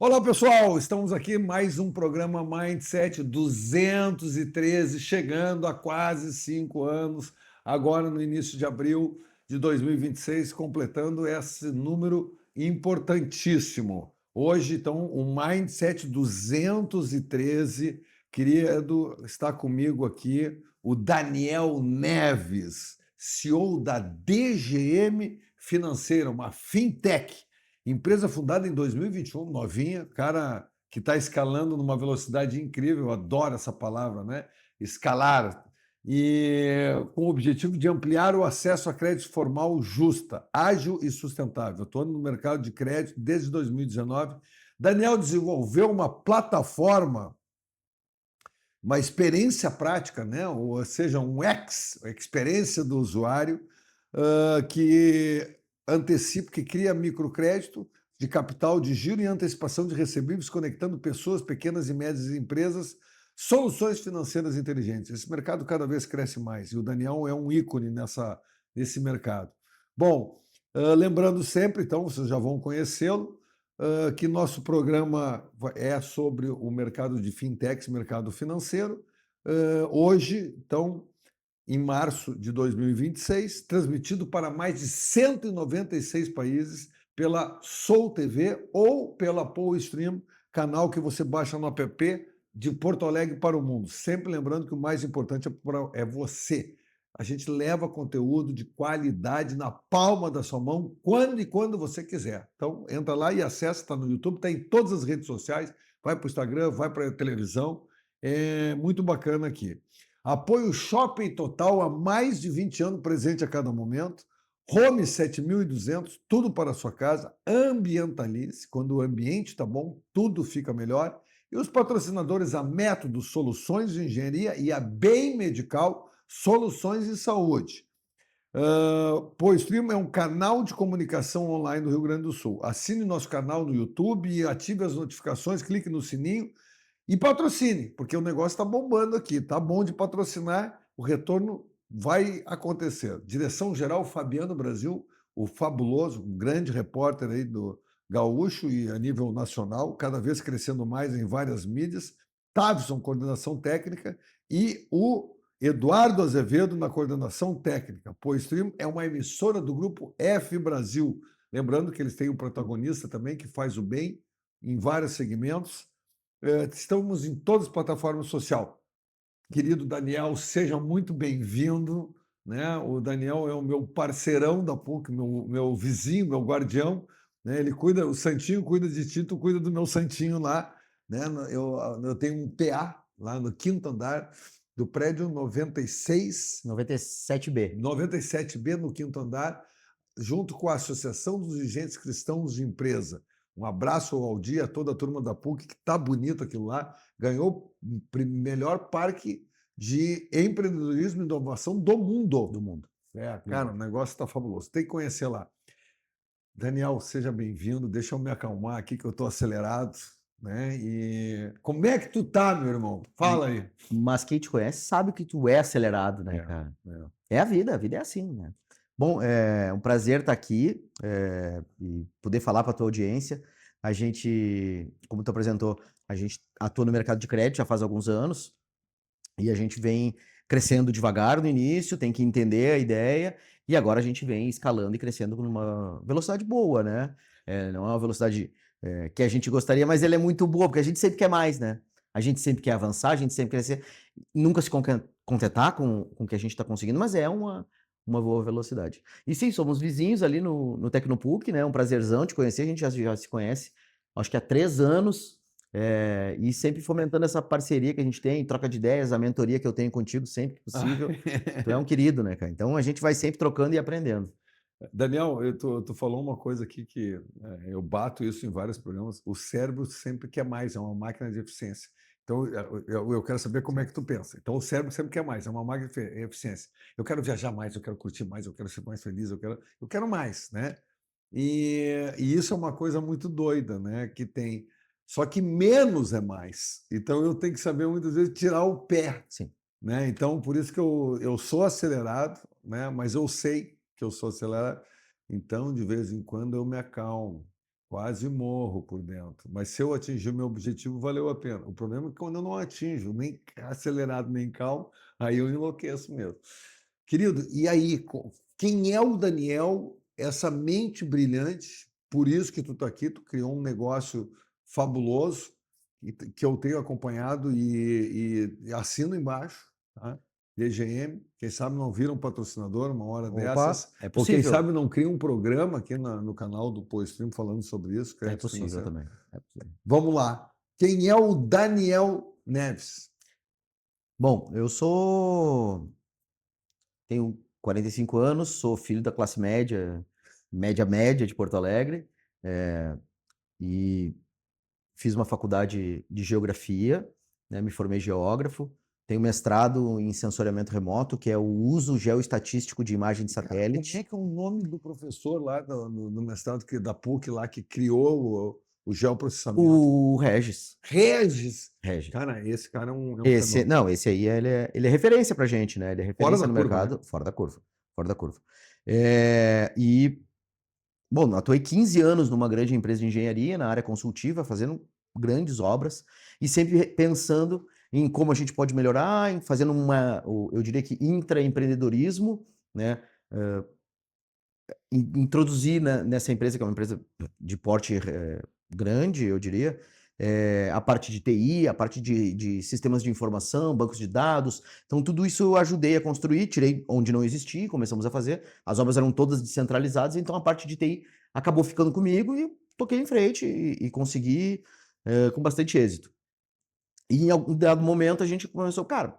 Olá, pessoal! Estamos aqui mais um programa Mindset 213, chegando a quase 5 anos, agora no início de abril de 2026, completando esse número importantíssimo. Hoje, então, o Mindset 213, querido, está comigo aqui o Daniel Neves, CEO da DGM Financeira, uma fintech. Empresa fundada em 2021, novinha, cara que está escalando numa velocidade incrível, eu adoro essa palavra, né? Escalar. E com o objetivo de ampliar o acesso a crédito formal justa, ágil e sustentável. Estou no mercado de crédito desde 2019. Daniel desenvolveu uma plataforma, uma experiência prática, né? Ou seja, a experiência do usuário, que antecipa, que cria microcrédito de capital de giro e antecipação de recebíveis, conectando pessoas, pequenas e médias empresas, soluções financeiras inteligentes. Esse mercado cada vez cresce mais e o Daniel é um ícone nesse mercado. Bom, lembrando sempre, então, vocês já vão conhecê-lo, que nosso programa é sobre o mercado de fintechs, mercado financeiro. Hoje, então, em março de 2026, transmitido para mais de 196 países pela Soul TV ou pela Paul Stream, canal que você baixa no app de Porto Alegre para o mundo. Sempre lembrando que o mais importante é você. A gente leva conteúdo de qualidade na palma da sua mão, quando e quando você quiser. Então, entra lá e acessa, está no YouTube, está em todas as redes sociais, vai para o Instagram, vai para a televisão. É muito bacana aqui. Apoio Shopping Total há mais de 20 anos, presente a cada momento. Home 7200, tudo para a sua casa. Ambientalize, quando o ambiente está bom, tudo fica melhor. E os patrocinadores, a Método Soluções de Engenharia e a Bem Medical Soluções de Saúde. Poistream é um canal de comunicação online do Rio Grande do Sul. Assine nosso canal no YouTube e ative as notificações, clique no sininho e patrocine, porque o negócio está bombando aqui, tá bom de patrocinar, o retorno vai acontecer. Direção-geral Fabiano Brasil, o fabuloso, um grande repórter aí do Gaúcho e a nível nacional, cada vez crescendo mais em várias mídias. Tavson, coordenação técnica, e o Eduardo Azevedo na coordenação técnica. Poistream é uma emissora do grupo F Brasil. Lembrando que eles têm um protagonista também que faz o bem em vários segmentos. Estamos em todas as plataformas sociais. Querido Daniel, seja muito bem-vindo. Né? O Daniel é o meu parceirão da PUC, meu vizinho, meu guardião. Né? Ele cuida, o Santinho cuida de ti, tu cuida do meu Santinho lá. Né? Eu tenho um PA lá no quinto andar do prédio 96, 97B. 97B, no quinto andar, junto com a Associação dos Dirigentes Cristãos de Empresa. Um abraço ao Aldir, a toda a turma da PUC, que está bonito aquilo lá. Ganhou o melhor parque de empreendedorismo e inovação do mundo. Do mundo. Cara, o negócio está fabuloso. Tem que conhecer lá. Daniel, seja bem-vindo. Deixa eu me acalmar aqui, que eu estou acelerado. Né? E como é que tu tá, meu irmão? Fala aí. Mas quem te conhece sabe que tu é acelerado, né, cara? É a vida é assim, né? Bom, é um prazer estar aqui e poder falar para a tua audiência. A gente, como tu apresentou, a gente atua no mercado de crédito já faz alguns anos e a gente vem crescendo devagar no início, tem que entender a ideia e agora a gente vem escalando e crescendo numa velocidade boa, né? Não é uma velocidade que a gente gostaria, mas ela é muito boa, porque a gente sempre quer mais, né? A gente sempre quer avançar, a gente sempre quer crescer, nunca se contentar com o que a gente está conseguindo, mas é uma boa velocidade. E sim, somos vizinhos ali no Tecnopuc, né? Um prazerzão te conhecer, a gente já se conhece, acho que há 3 anos, e sempre fomentando essa parceria que a gente tem, troca de ideias, a mentoria que eu tenho contigo sempre que possível. Tu é um querido, né, cara? Então a gente vai sempre trocando e aprendendo. Daniel, tu falou uma coisa aqui que eu bato isso em vários programas. O cérebro sempre quer mais, é uma máquina de eficiência. Então, eu quero saber como é que tu pensa. Então, o cérebro sempre quer mais, é uma máquina de eficiência. Eu quero viajar mais, eu quero curtir mais, eu quero ser mais feliz, eu quero mais, né? E isso é uma coisa muito doida, né? Que tem. Só que menos é mais. Então, eu tenho que saber muitas vezes tirar o pé. Sim. Né? Então, por isso que eu sou acelerado, né? Mas eu sei que eu sou acelerado, então de vez em quando eu me acalmo. quase morro por dentro. Mas se eu atingir o meu objetivo, valeu a pena. O problema é que quando eu não atinjo, nem acelerado, nem calmo, aí eu enlouqueço mesmo. Querido, e aí, quem é o Daniel, essa mente brilhante, por isso que tu está aqui, tu criou um negócio fabuloso, que eu tenho acompanhado e assino embaixo, tá? DGM, quem sabe não vira um patrocinador uma hora dessas, É ou quem possível. sabe não cria um programa aqui no canal do Poststream falando sobre isso. É possível também. É possível. Vamos lá. Quem é o Daniel Neves? Bom, tenho 45 anos, sou filho da classe média, média de Porto Alegre, e fiz uma faculdade de geografia, né, me formei geógrafo, tenho mestrado em sensoriamento remoto, que é o uso geoestatístico de imagem de satélite. Como é que é o nome do professor lá no mestrado da PUC lá que criou o geoprocessamento? O Regis. Regis. Regis. Cara, esse cara é um fenômeno. Não, esse aí ele é referência pra gente, né? Ele é referência no mercado, né? Fora da curva. Fora da curva. Bom, atuei 15 anos numa grande empresa de engenharia, na área consultiva, fazendo grandes obras, e sempre pensando em como a gente pode melhorar, fazendo eu diria que intraempreendedorismo, né? Introduzir nessa empresa, que é uma empresa de porte grande, eu diria, a parte de TI, a parte de sistemas de informação, bancos de dados. Então, tudo isso eu ajudei a construir, tirei onde não existia, começamos a fazer. As obras eram todas descentralizadas, então a parte de TI acabou ficando comigo e toquei em frente e consegui com bastante êxito. E em algum dado momento a gente começou, cara,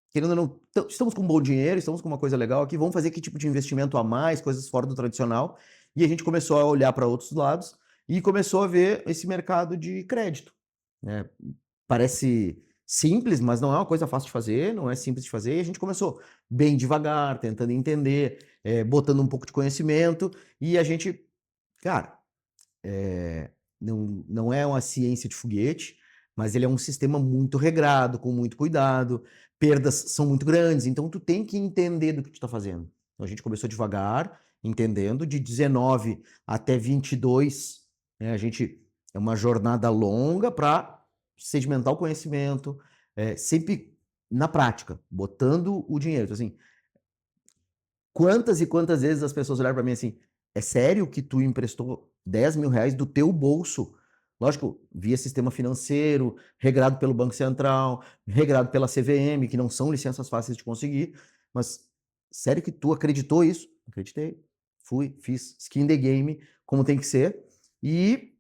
querendo ou não, estamos com um bom dinheiro, estamos com uma coisa legal aqui, vamos fazer que tipo de investimento a mais, coisas fora do tradicional. E a gente começou a olhar para outros lados e começou a ver esse mercado de crédito, né? Parece simples, mas não é uma coisa fácil de fazer, não é simples de fazer. E a gente começou bem devagar, tentando entender, botando um pouco de conhecimento. E a gente, cara, não é uma ciência de foguete, mas ele é um sistema muito regrado, com muito cuidado, perdas são muito grandes, então tu tem que entender do que tu está fazendo. Então a gente começou devagar, entendendo, de 19 até 22, né, a gente é uma jornada longa para sedimentar o conhecimento, sempre na prática, botando o dinheiro. Então, assim, quantas e quantas vezes as pessoas olharam para mim assim, é sério que tu emprestou 10 mil reais do teu bolso? Lógico, via sistema financeiro, regrado pelo Banco Central, regrado pela CVM, que não são licenças fáceis de conseguir, mas sério que tu acreditou isso? Acreditei. Fui, fiz skin the game, como tem que ser, e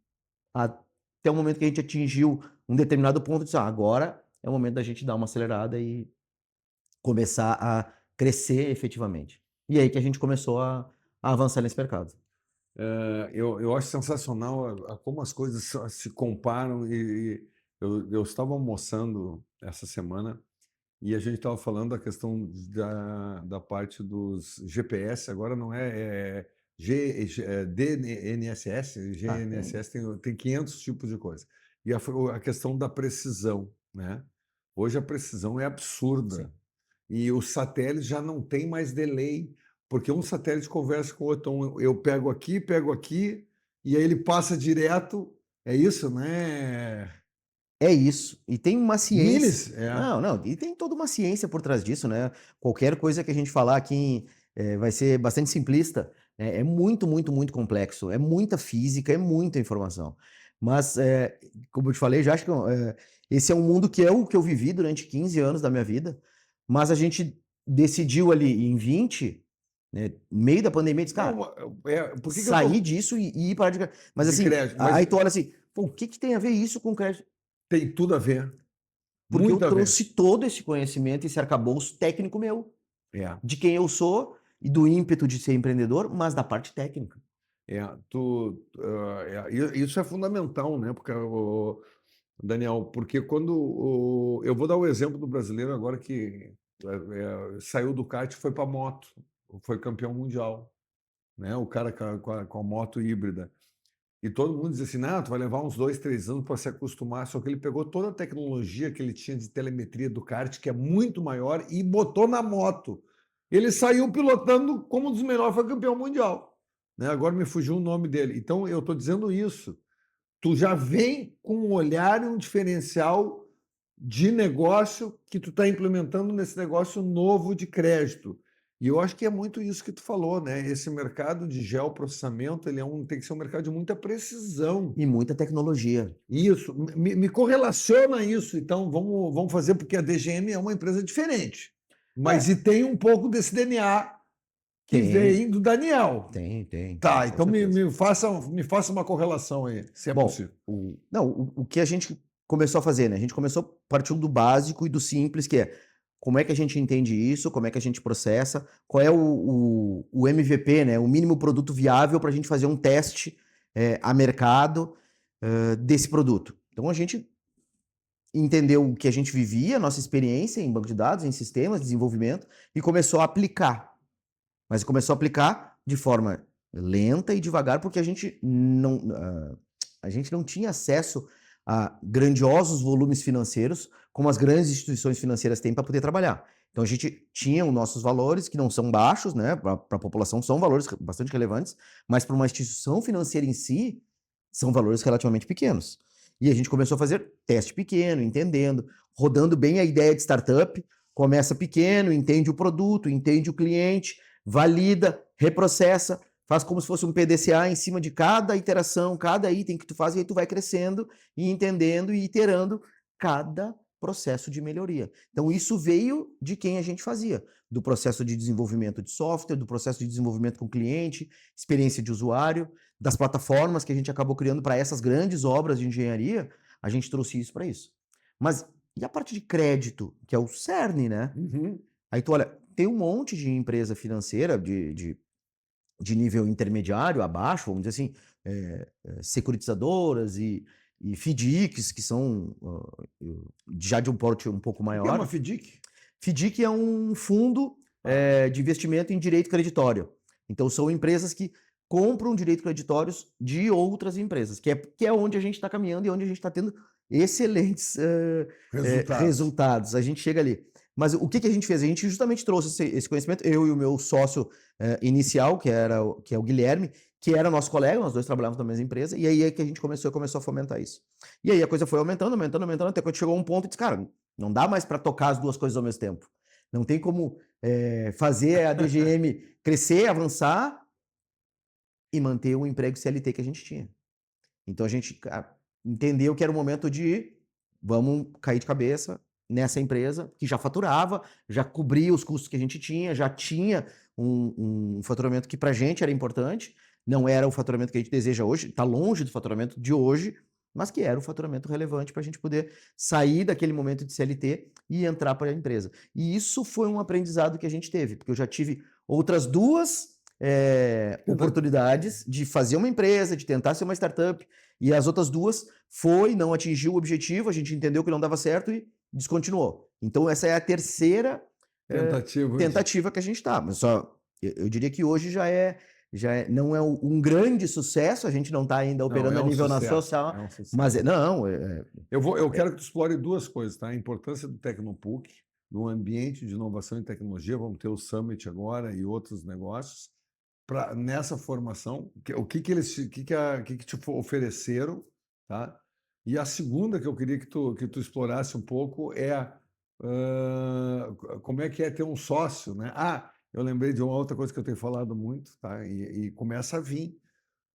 até o momento que a gente atingiu um determinado ponto, disse, agora é o momento da gente dar uma acelerada e começar a crescer efetivamente. E aí que a gente começou a avançar nesse mercado. Eu acho sensacional como as coisas se comparam. Eu estava almoçando essa semana e a gente estava falando da questão da parte dos GPS. Agora não DNSS, GNSS tem 500 tipos de coisa. E a questão da precisão, né? Hoje a precisão é absurda. Sim. E os satélites já não tem mais delay, porque um satélite conversa com o outro. Então, eu pego aqui, e aí ele passa direto. É isso, né? É isso. E tem uma ciência. Miles? Não. E tem toda uma ciência por trás disso, né? Qualquer coisa que a gente falar aqui vai ser bastante simplista. É muito, muito, muito complexo. É muita física, é muita informação. Mas, como eu te falei, já acho que esse é um mundo que é o que eu vivi durante 15 anos da minha vida. Mas a gente decidiu ali em 20, né, no meio da pandemia, disse, cara, por que sair disso e ir parar de... Mas de assim, crédito? aí tu olha assim, pô, o que tem a ver isso com crédito? Tem tudo a ver. Porque Muito eu a ver. trouxe todo esse conhecimento, esse arcabouço técnico meu, de quem eu sou e do ímpeto de ser empreendedor, mas da parte técnica. Isso é fundamental, né? Porque, Daniel, porque quando eu vou dar o exemplo do brasileiro agora que saiu do kart e foi para moto, foi campeão mundial, né? O cara com a moto híbrida. E todo mundo diz assim, não, tu vai levar uns 2, 3 anos para se acostumar, só que ele pegou toda a tecnologia que ele tinha de telemetria do kart, que é muito maior, e botou na moto. Ele saiu pilotando como um dos melhores, foi campeão mundial. né? Agora me fugiu o nome dele. Então, eu estou dizendo isso. Tu já vem com um olhar e um diferencial de negócio que tu está implementando nesse negócio novo de crédito. E eu acho que é muito isso que tu falou, né? Esse mercado de geoprocessamento, tem que ser um mercado de muita precisão. E muita tecnologia. Isso, me correlaciona isso. Então, vamos fazer, porque a DGM é uma empresa diferente. Mas e tem um pouco desse DNA que vem do Daniel. Tem. Tá, então me faça uma correlação aí, se é possível. O que a gente começou a fazer, né? A gente começou partindo do básico e do simples, que é como é que a gente entende isso, como é que a gente processa, qual é o MVP, né? O mínimo produto viável para a gente fazer um teste a mercado desse produto. Então a gente entendeu o que a gente vivia, nossa experiência em banco de dados, em sistemas, desenvolvimento, e começou a aplicar. Mas começou a aplicar de forma lenta e devagar, porque a gente não tinha acesso a grandiosos volumes financeiros, como as grandes instituições financeiras têm para poder trabalhar. Então a gente tinha os nossos valores, que não são baixos, né? Para a população são valores bastante relevantes, mas para uma instituição financeira em si, são valores relativamente pequenos. E a gente começou a fazer teste pequeno, entendendo, rodando bem a ideia de startup, começa pequeno, entende o produto, entende o cliente, valida, reprocessa, faz como se fosse um PDCA em cima de cada iteração, cada item que tu faz, e aí tu vai crescendo e entendendo e iterando cada processo de melhoria. Então isso veio de quem a gente fazia, do processo de desenvolvimento de software, do processo de desenvolvimento com o cliente, experiência de usuário, das plataformas que a gente acabou criando para essas grandes obras de engenharia, a gente trouxe isso para isso. Mas e a parte de crédito, que é o cerne, né? Uhum. Aí tu olha, tem um monte de empresa financeira de nível intermediário, abaixo, vamos dizer assim, securitizadoras e FDICs, que são já de um porte um pouco O que é maior. uma FDIC? FDIC é um fundo de investimento em direito creditório. Então, são empresas que compram direitos creditórios de outras empresas, que é onde a gente está caminhando e onde a gente está tendo excelentes resultados. A gente chega ali. Mas o que a gente fez? A gente justamente trouxe esse conhecimento, eu e o meu sócio inicial, que é o Guilherme, que era nosso colega, nós dois trabalhávamos na mesma empresa, e aí é que a gente começou a fomentar isso. E aí a coisa foi aumentando, até quando chegou um ponto e disse, cara, não dá mais para tocar as duas coisas ao mesmo tempo. Não tem como fazer a DGM crescer, avançar e manter o emprego CLT que a gente tinha. Então a gente entendeu que era o momento de vamos cair de cabeça nessa empresa que já faturava, já cobria os custos que a gente tinha, já tinha um faturamento que para a gente era importante, não era o faturamento que a gente deseja hoje, está longe do faturamento de hoje, mas que era um faturamento relevante para a gente poder sair daquele momento de CLT e entrar para a empresa. E isso foi um aprendizado que a gente teve, porque eu já tive outras duas oportunidades de fazer uma empresa, de tentar ser uma startup, e as outras duas não atingiu o objetivo, a gente entendeu que não dava certo e descontinuou. Então essa é a terceira tentativa que a gente está. Mas só eu diria que hoje não é um grande sucesso, a gente não está ainda operando a nível nacional, mas eu quero que tu explore duas coisas, tá? A importância do Tecnopuc, no ambiente de inovação e tecnologia, vamos ter o Summit agora e outros negócios, nessa formação, o que te ofereceram, tá? E a segunda que eu queria que tu explorasse um pouco é como é que é ter um sócio, né? Eu lembrei de uma outra coisa que eu tenho falado muito, tá? E começa a vir.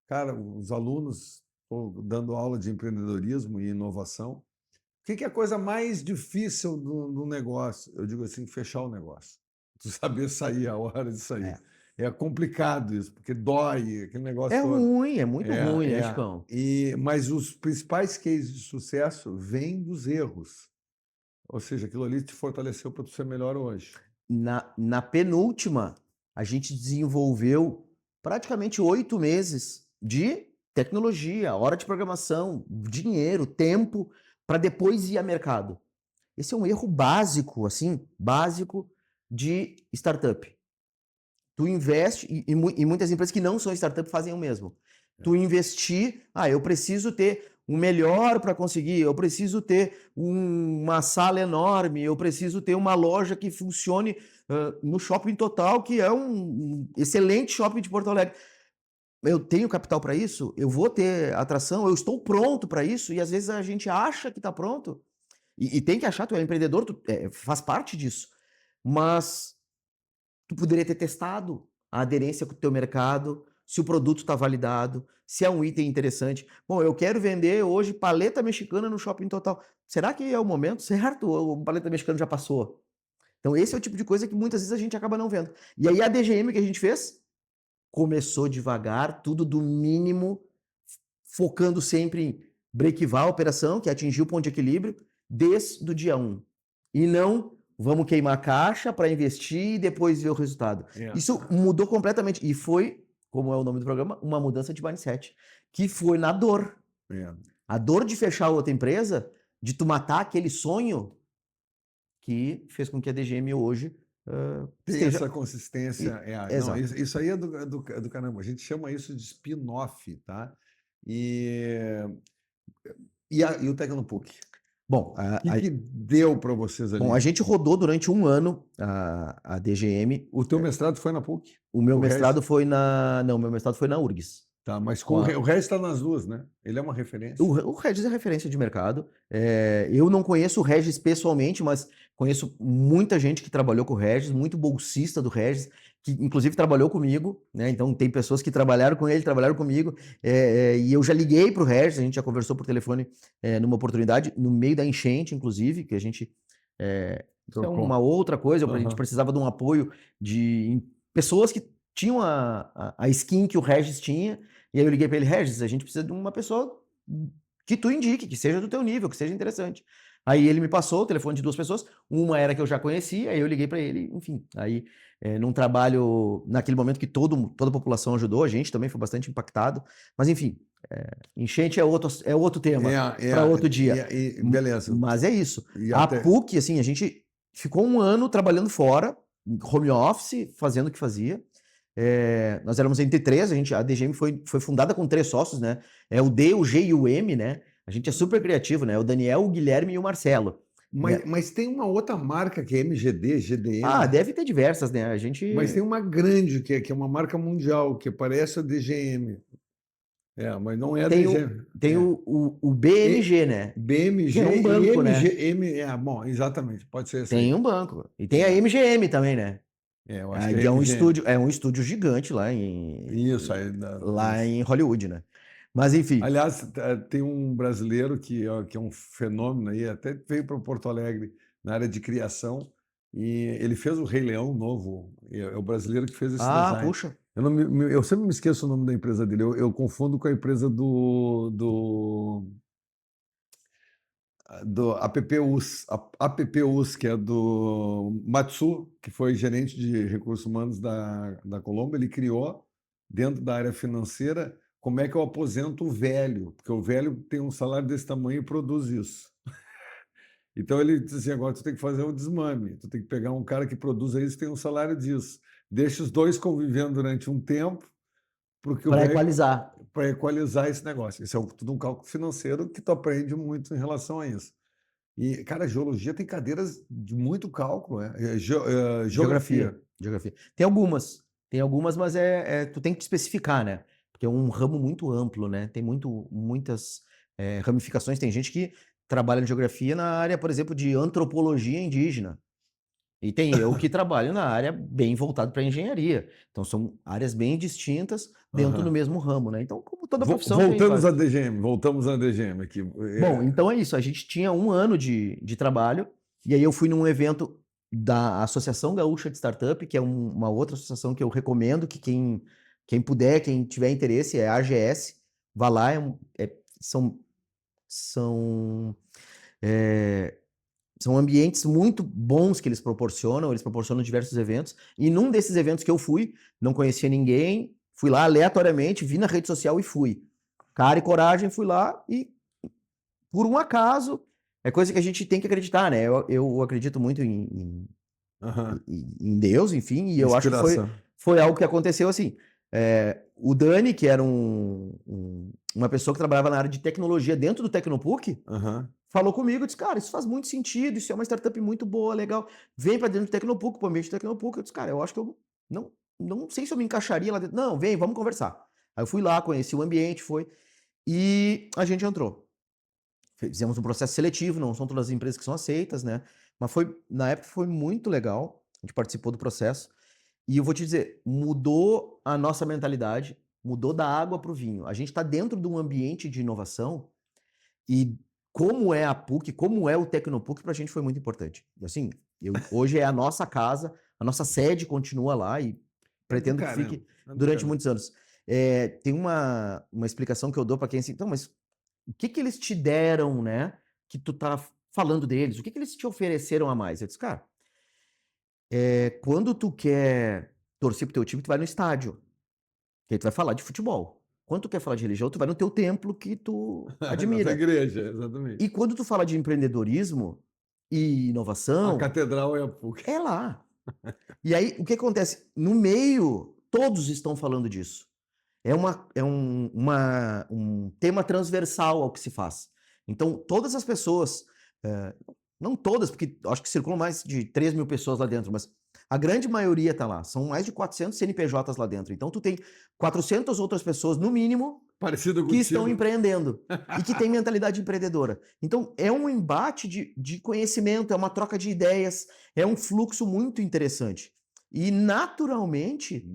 Cara, os alunos, estou dando aula de empreendedorismo e inovação. O que é a coisa mais difícil do negócio? Eu digo assim, fechar o negócio. Tu saber sair a hora de sair. É complicado isso, porque dói, aquele negócio todo. Ruim, é muito ruim, né, Chicão? Mas os principais cases de sucesso vêm dos erros. Ou seja, aquilo ali te fortaleceu para tu ser melhor hoje. Na penúltima, a gente desenvolveu praticamente 8 meses de tecnologia, hora de programação, dinheiro, tempo, para depois ir a mercado. Esse é um erro básico, assim, básico de startup. Tu investe, e muitas empresas que não são startup fazem o mesmo. Tu investir, eu preciso ter um melhor para conseguir, eu preciso ter uma sala enorme, eu preciso ter uma loja que funcione no Shopping Total, que é um excelente shopping de Porto Alegre. eu tenho capital para isso, eu vou ter atração, eu estou pronto para isso, e às vezes a gente acha que está pronto, e tem que achar, tu é empreendedor, tu faz parte disso, mas tu poderia ter testado a aderência com o teu mercado, se o produto está validado, se é um item interessante. Bom, eu quero vender hoje paleta mexicana no Shopping Total. Será que é o momento certo ou o paleta mexicana já passou? Então esse é o tipo de coisa que muitas vezes a gente acaba não vendo. E aí a DGM que a gente fez começou devagar, tudo do mínimo, focando sempre em breakivar a operação, que é atingir o ponto de equilíbrio, desde o dia 1. E não vamos queimar a caixa para investir e depois ver o resultado. Isso mudou completamente. E foi, como é o nome do programa, uma mudança de mindset. Que foi na dor. A dor de fechar outra empresa, de tu matar aquele sonho, que fez com que a DGM hoje tem essa consistência. Não, Exato. isso aí é do caramba. A gente chama isso de spin-off, tá? E o Tecnopuc? Bom, O que deu para vocês ali? Bom, a gente rodou durante um ano a DGM. O teu mestrado foi na PUC? O meu mestrado foi na... Não, meu mestrado foi na URGS. Tá, mas o Regis está nas duas, né? Ele é uma referência. O Regis é referência de mercado. Eu não conheço o Regis pessoalmente, mas conheço muita gente que trabalhou com o Regis, muito bolsista do Regis, que inclusive trabalhou comigo, né? Então tem pessoas que trabalharam com ele, trabalharam comigo, e eu já liguei para o Regis, a gente já conversou por telefone numa oportunidade, no meio da enchente, inclusive, que a gente... é uma outra coisa, a gente precisava de um apoio de pessoas que tinham a skin que o Regis tinha. E aí eu liguei para ele: Regis, a gente precisa de uma pessoa que tu indique, que seja do teu nível, que seja interessante. Aí ele me passou o telefone de duas pessoas, uma era que eu já conhecia, aí eu liguei para ele, enfim. Aí, num trabalho, naquele momento que toda a população ajudou, a gente também foi bastante impactado, mas enfim, enchente é outro tema, para outro dia. Beleza. Mas é isso. A PUC, assim, a gente ficou um ano trabalhando fora, home office, fazendo o que fazia. Nós éramos entre 3, a DGM foi fundada com 3 sócios, né? É o D, o G e o M, né? A gente é super criativo, né? O Daniel, o Guilherme e o Marcelo. Mas tem uma outra marca que é MGD, GDM. Deve ter diversas, né? Mas tem uma grande que é uma marca mundial, que parece a DGM. Mas não é a DGM. Tem o BMG, né? BMG é um banco, e né? Bom, exatamente, pode ser esse Tem aí. Um banco. E tem a MGM também, né? Eu acho que é um estúdio gigante lá em Hollywood, né? Mas enfim. Aliás, tem um brasileiro que é um fenômeno aí, até veio para Porto Alegre na área de criação, e ele fez o Rei Leão novo. É o brasileiro que fez esse design. Puxa. Eu sempre me esqueço o nome da empresa dele. Eu confundo com a empresa do APPUS, que é do Matsu, que foi gerente de recursos humanos da Colombo. Ele criou, dentro da área financeira, como é que eu aposento o velho, porque o velho tem um salário desse tamanho e produz isso. Então ele disse assim: agora tu tem que fazer um desmame, tu tem que pegar um cara que produza isso e tem um salário disso. Deixa os dois convivendo durante um tempo, para equalizar. Para equalizar esse negócio. Isso é tudo um cálculo financeiro que tu aprende muito em relação a isso. E, cara, geologia tem cadeiras de muito cálculo, geografia. Tem algumas, mas tu tem que especificar, né? Porque é um ramo muito amplo, né? Tem muitas ramificações. Tem gente que trabalha em geografia na área, por exemplo, de antropologia indígena. E tem eu que trabalho na área bem voltada para engenharia. Então, são áreas bem distintas dentro do mesmo ramo, né? Então, como toda profissão... Voltamos à DGM aqui. Bom, então é isso. A gente tinha um ano de trabalho, e aí eu fui num evento da Associação Gaúcha de Startup, que é uma outra associação que eu recomendo que quem puder, quem tiver interesse, é a AGS. Vá lá, são ambientes muito bons que eles proporcionam diversos eventos, e num desses eventos que eu fui, não conhecia ninguém, fui lá aleatoriamente, vi na rede social e fui. Cara e coragem, fui lá e, por um acaso, é coisa que a gente tem que acreditar, né? Eu acredito muito em Deus, enfim, e eu acho que foi algo que aconteceu assim. O Dani, que era uma pessoa que trabalhava na área de tecnologia dentro do Tecnopuc, falou comigo, disse: cara, isso faz muito sentido, isso é uma startup muito boa, legal, vem para dentro do Tecnopuc, pro ambiente do Tecnopuc. Eu disse: cara, eu acho que eu não sei se eu me encaixaria lá dentro. Não, vem, vamos conversar. Aí eu fui lá, conheci o ambiente, e a gente entrou. Fizemos um processo seletivo, não são todas as empresas que são aceitas, né? Mas na época foi muito legal, a gente participou do processo. E eu vou te dizer, mudou a nossa mentalidade, mudou da água para o vinho. A gente está dentro de um ambiente de inovação e como é a PUC, como é o Tecnopuc, para a gente foi muito importante. E assim, hoje é a nossa casa, a nossa sede continua lá e pretendo que fique durante muitos anos. Tem uma explicação que eu dou para quem assim, então, mas o que eles te deram, né, que tu tá falando deles? O que eles te ofereceram a mais? Eu disse, cara, quando tu quer torcer pro teu time, tu vai no estádio, que aí tu vai falar de futebol. Quando tu quer falar de religião, tu vai no teu templo que tu admira. Na igreja, exatamente. E quando tu fala de empreendedorismo e inovação... A catedral é a PUC. É lá. E aí, o que acontece? No meio, todos estão falando disso. É um tema transversal ao que se faz. Então, todas as pessoas, não todas, porque acho que circulam mais de 3 mil pessoas lá dentro, mas a grande maioria está lá. São mais de 400 CNPJs lá dentro. Então, tu tem 400 outras pessoas, no mínimo, que estão empreendendo e que têm mentalidade empreendedora. Então, é um embate de conhecimento, é uma troca de ideias, é um fluxo muito interessante. E, naturalmente,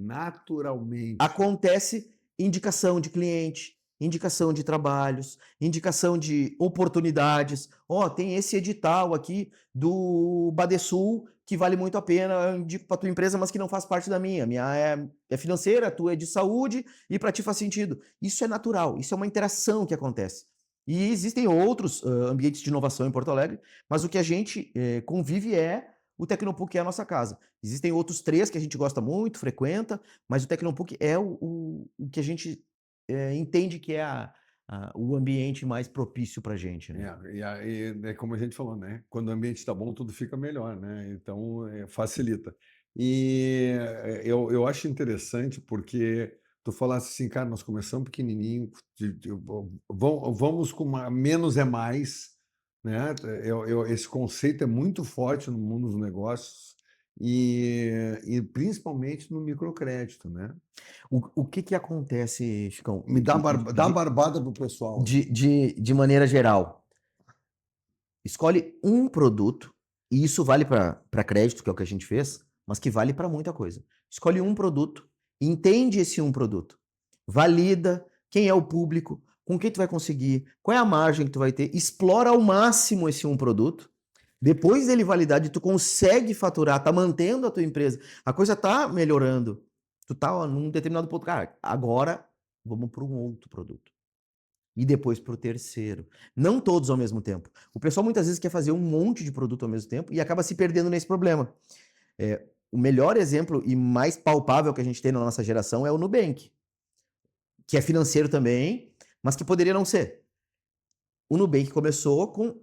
acontece indicação de cliente, indicação de trabalhos, indicação de oportunidades. Tem esse edital aqui do Badesul que vale muito a pena, eu indico para tua empresa, mas que não faz parte da minha. Minha é financeira, a tua é de saúde e para ti faz sentido. Isso é natural, isso é uma interação que acontece. E existem outros ambientes de inovação em Porto Alegre, mas o que a gente convive é o Tecnopuc, que é a nossa casa. Existem outros 3 que a gente gosta muito, frequenta, mas o Tecnopuc é o que a gente entende que é o ambiente mais propício para a gente. Né? É como a gente falou, né? Quando o ambiente está bom, tudo fica melhor, né? Então, facilita. E eu acho interessante porque tu falasse assim, cara, nós começamos pequenininho, vamos com menos é mais, né? Esse conceito é muito forte no mundo dos negócios e principalmente no microcrédito, né? O que acontece, Chicão? Me dá barbada pro pessoal. De maneira geral, escolhe um produto, e isso vale para crédito, que é o que a gente fez, mas que vale para muita coisa. Escolhe um produto, entende esse um produto, valida quem é o público, com quem tu vai conseguir, qual é a margem que tu vai ter, explora ao máximo esse um produto. Depois dele validado, tu consegue faturar, tá mantendo a tua empresa, a coisa tá melhorando. Tu tá num determinado ponto, cara, agora vamos para um outro produto. E depois para o terceiro. Não todos ao mesmo tempo. O pessoal muitas vezes quer fazer um monte de produto ao mesmo tempo e acaba se perdendo nesse problema. O melhor exemplo e mais palpável que a gente tem na nossa geração é o Nubank, que é financeiro também, mas que poderia não ser. O Nubank começou com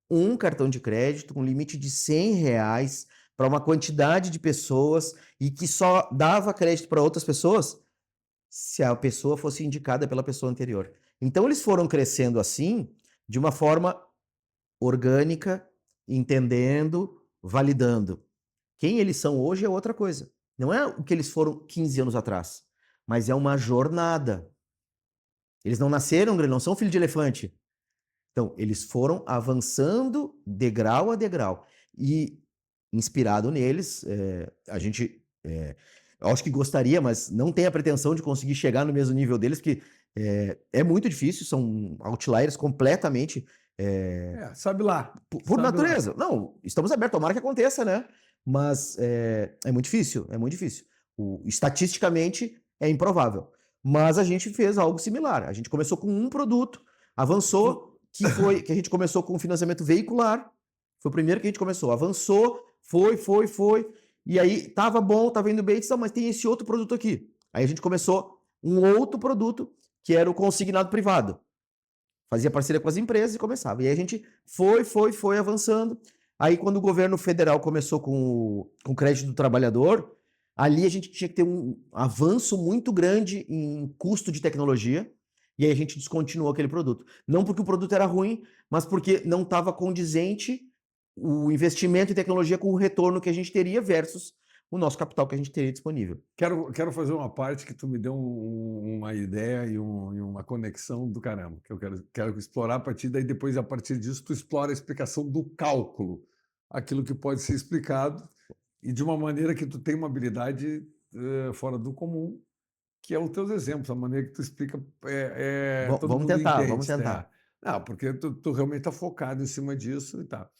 um cartão de crédito com limite de R$100 para uma quantidade de pessoas e que só dava crédito para outras pessoas se a pessoa fosse indicada pela pessoa anterior. Então eles foram crescendo assim, de uma forma orgânica, entendendo, validando. Quem eles são hoje é outra coisa. Não é o que eles foram 15 anos atrás, mas é uma jornada. Eles não nasceram, não são filho de elefante. Então, eles foram avançando degrau a degrau. E, inspirado neles, a gente, eu acho que gostaria, mas não tem a pretensão de conseguir chegar no mesmo nível deles, porque é muito difícil, são outliers completamente... sabe lá. Por natureza. Lá. Não, estamos abertos, tomara que aconteça, né? Mas é muito difícil, é muito difícil. Estatisticamente, é improvável. Mas a gente fez algo similar. A gente começou com um produto, avançou... que a gente começou com financiamento veicular, foi o primeiro que a gente começou, avançou, foi, e aí tava bom, tava indo bem, mas tem esse outro produto aqui. Aí a gente começou um outro produto, que era o consignado privado. Fazia parceria com as empresas e começava. E aí a gente foi avançando. Aí quando o governo federal começou com o crédito do trabalhador, ali a gente tinha que ter um avanço muito grande em custo de tecnologia, e aí a gente descontinuou aquele produto. Não porque o produto era ruim, mas porque não estava condizente o investimento em tecnologia com o retorno que a gente teria versus o nosso capital que a gente teria disponível. Quero fazer uma parte que tu me deu uma ideia e uma conexão do caramba, que eu quero explorar a partir daí, depois, a partir disso, tu explora a explicação do cálculo, aquilo que pode ser explicado, e de uma maneira que tu tem uma habilidade fora do comum, que é os teus exemplos, a maneira que tu explica, todo Vamos mundo tentar, entende. vamos tentar. Não, porque tu realmente está focado em cima disso e tá.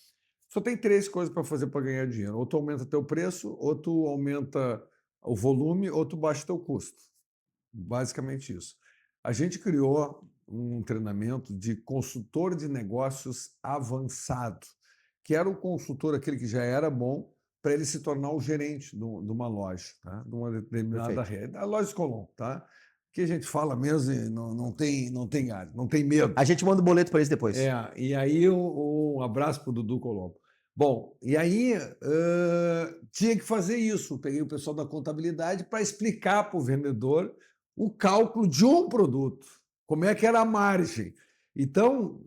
Só tem 3 coisas para fazer para ganhar dinheiro. Ou tu aumenta teu preço, ou tu aumenta o volume, ou tu baixa teu custo. Basicamente isso. A gente criou um treinamento de consultor de negócios avançado, que era o consultor, aquele que já era bom, para ele se tornar o gerente de uma loja, tá? De uma determinada rede. A loja Colombo, tá? Que a gente fala mesmo e não tem área, não tem medo. A gente manda o boleto para eles depois. E aí um abraço para o Dudu Colombo. Bom, e aí tinha que fazer isso. Peguei o pessoal da contabilidade para explicar para o vendedor o cálculo de um produto, como é que era a margem. Então,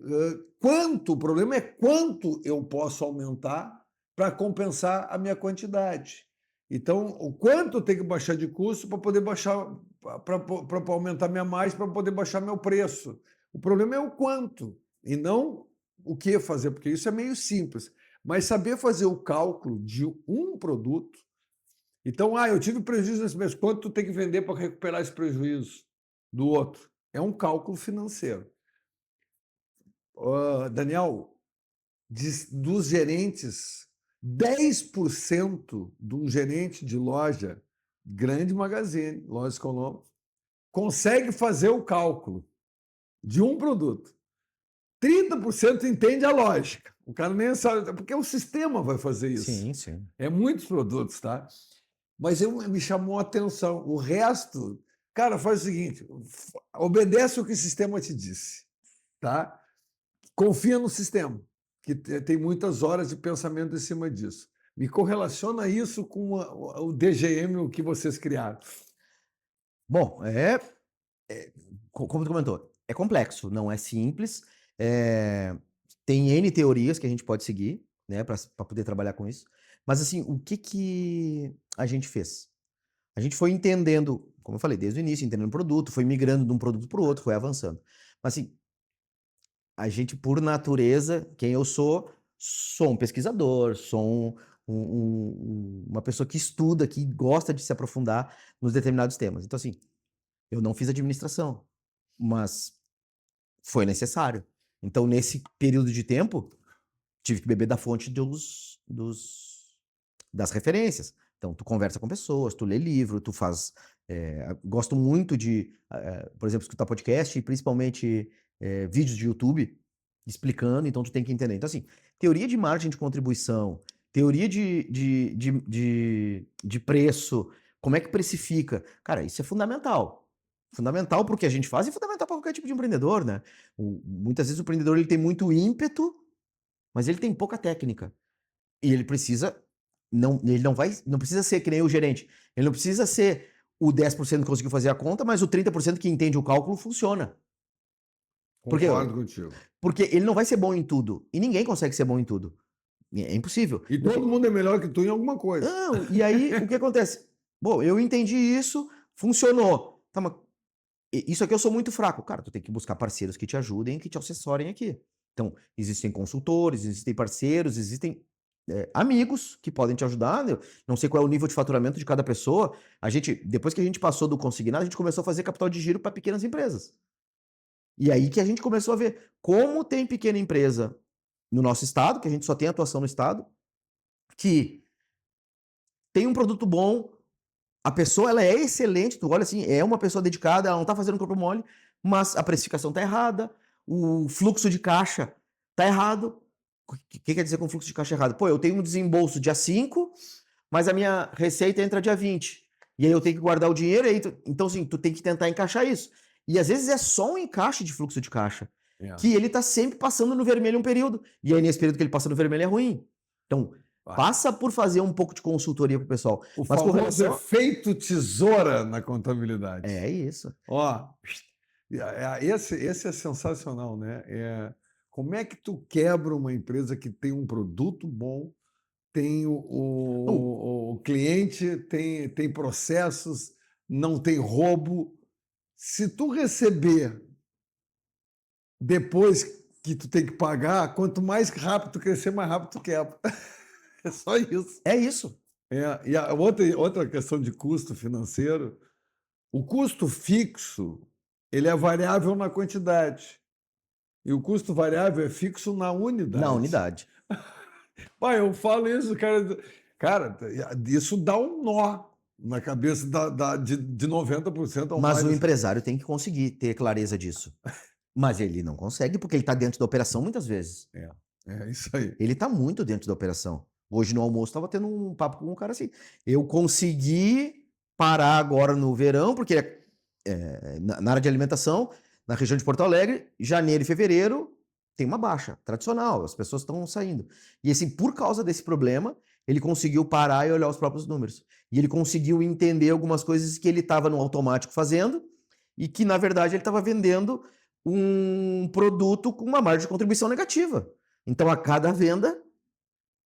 o problema é quanto eu posso aumentar para compensar a minha quantidade. Então, o quanto eu tenho que baixar de custo para poder baixar, para aumentar minha margem, para poder baixar meu preço. O problema é o quanto, e não o que fazer, porque isso é meio simples. Mas saber fazer o cálculo de um produto. Então, eu tive prejuízo nesse mês. Quanto tu tem que vender para recuperar esse prejuízo do outro? É um cálculo financeiro. Daniel, dos gerentes, 10% de um gerente de loja, grande magazine, loja Colombo, consegue fazer o cálculo de um produto. 30% entende a lógica. O cara nem sabe, porque o sistema vai fazer isso. Sim, sim. É muitos produtos, tá? Mas me chamou a atenção. O resto, cara, faz o seguinte: obedece o que o sistema te disse, tá? Confia no sistema, que tem muitas horas de pensamento em cima disso. Me correlaciona isso com o DGM, o que vocês criaram. Bom, como tu comentou, é complexo, não é simples. Tem N teorias que a gente pode seguir, né, para poder trabalhar com isso. Mas, assim, o que a gente fez? A gente foi entendendo, como eu falei, desde o início, entendendo o produto, foi migrando de um produto para o outro, foi avançando. Mas, assim, a gente, por natureza, quem eu sou um pesquisador, sou uma pessoa que estuda, que gosta de se aprofundar nos determinados temas. Então, assim, eu não fiz administração, mas foi necessário. Então, nesse período de tempo, tive que beber da fonte das referências. Então, tu conversa com pessoas, tu lê livro, tu faz... gosto muito de, por exemplo, escutar podcast e principalmente vídeos de YouTube explicando, então tu tem que entender. Então, assim, teoria de margem de contribuição, teoria de preço, como é que precifica. Cara, isso é fundamental. Fundamental para o que a gente faz e fundamental para qualquer tipo de empreendedor, né? Muitas vezes o empreendedor ele tem muito ímpeto, mas ele tem pouca técnica. E ele precisa... ele não precisa ser que nem o gerente. Ele não precisa ser o 10% que conseguiu fazer a conta, mas o 30% que entende o cálculo funciona. Concordo contigo. Porque ele não vai ser bom em tudo. E ninguém consegue ser bom em tudo. É impossível. E todo mundo é melhor que tu em alguma coisa. Não, e aí o que acontece? Bom, eu entendi isso, funcionou. Tá, mas isso aqui eu sou muito fraco. Cara, tu tem que buscar parceiros que te ajudem, que te assessorem aqui. Então, existem consultores, existem parceiros, existem amigos que podem te ajudar. Eu não sei qual é o nível de faturamento de cada pessoa. Depois que a gente passou do consignado, a gente começou a fazer capital de giro para pequenas empresas. E aí que a gente começou a ver como tem pequena empresa no nosso estado, que a gente só tem atuação no estado, que tem um produto bom, a pessoa ela é excelente, tu olha assim, é uma pessoa dedicada, ela não tá fazendo corpo mole, mas a precificação tá errada, o fluxo de caixa tá errado. O que quer dizer com fluxo de caixa errado? Pô, eu tenho um desembolso dia 5, mas a minha receita entra dia 20. E aí eu tenho que guardar o dinheiro, então assim, tu tem que tentar encaixar isso. E às vezes é só um encaixe de fluxo de caixa, que ele tá sempre passando no vermelho um período. E aí nesse período que ele passa no vermelho é ruim. Então, passa por fazer um pouco de consultoria pro pessoal. Mas famoso efeito tesoura na contabilidade. É isso. Ó, esse é sensacional, né? Como é que tu quebra uma empresa que tem um produto bom, tem o cliente, tem processos, não tem roubo. Se tu receber depois que tu tem que pagar, quanto mais rápido tu crescer, mais rápido tu quebra. É só isso. É isso. E a outra questão de custo financeiro, o custo fixo, ele é variável na quantidade. E o custo variável é fixo na unidade. Na unidade. Pai, eu falo isso, cara, isso dá um nó na cabeça de 90% ou Mas mais. o empresário tem que conseguir ter clareza disso. Mas ele não consegue porque ele está dentro da operação muitas vezes. É isso aí. Ele está muito dentro da operação. Hoje no almoço estava tendo um papo com um cara assim. Eu consegui parar agora no verão, porque na área de alimentação, na região de Porto Alegre, janeiro e fevereiro tem uma baixa tradicional, as pessoas estão saindo. E assim, por causa desse problema, ele conseguiu parar e olhar os próprios números. E ele conseguiu entender algumas coisas que ele estava no automático fazendo e que, na verdade, ele estava vendendo um produto com uma margem de contribuição negativa. Então, a cada venda,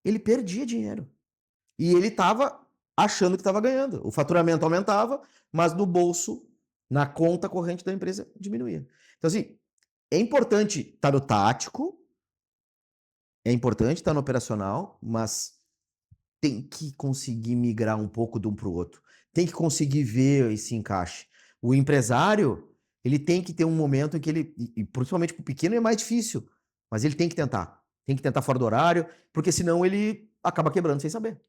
ele perdia dinheiro. E ele estava achando que estava ganhando. O faturamento aumentava, mas no bolso, na conta corrente da empresa, diminuía. Então, assim, é importante estar no tático, é importante estar no operacional, mas tem que conseguir migrar um pouco de um para o outro. Tem que conseguir ver esse encaixe. O empresário, ele tem que ter um momento em que ele, e principalmente para o pequeno é mais difícil, mas ele tem que tentar. Tem que tentar fora do horário, porque senão ele acaba quebrando sem saber.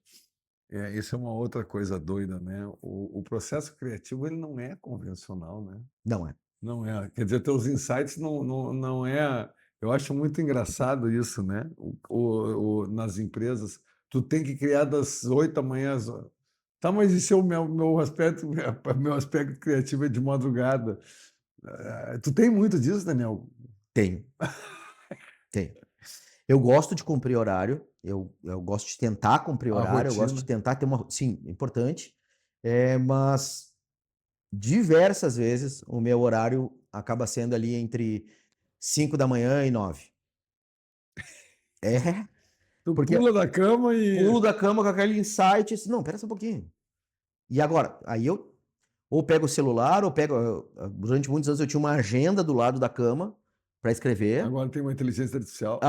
Isso é uma outra coisa doida, né? O processo criativo, ele não é convencional, né? Não é. Não é. Quer dizer, teus insights não é... Eu acho muito engraçado isso, né? Nas empresas, tu tem que criar das 8 da manhã às... Tá, mas isso é o meu aspecto criativo é de madrugada. Tu tem muito disso, Daniel? Tenho. Tenho. Eu gosto de cumprir horário, eu gosto de tentar cumprir horário, eu gosto de tentar ter uma... Sim, importante, mas diversas vezes o meu horário acaba sendo ali entre 5 da manhã e 9. Tu porque pula da cama e... pulo da cama com aquele insight, assim, não, pera só um pouquinho. E agora? Aí eu ou pego o celular, ou pego... Durante muitos anos eu tinha uma agenda do lado da cama para escrever. Agora tem uma inteligência artificial.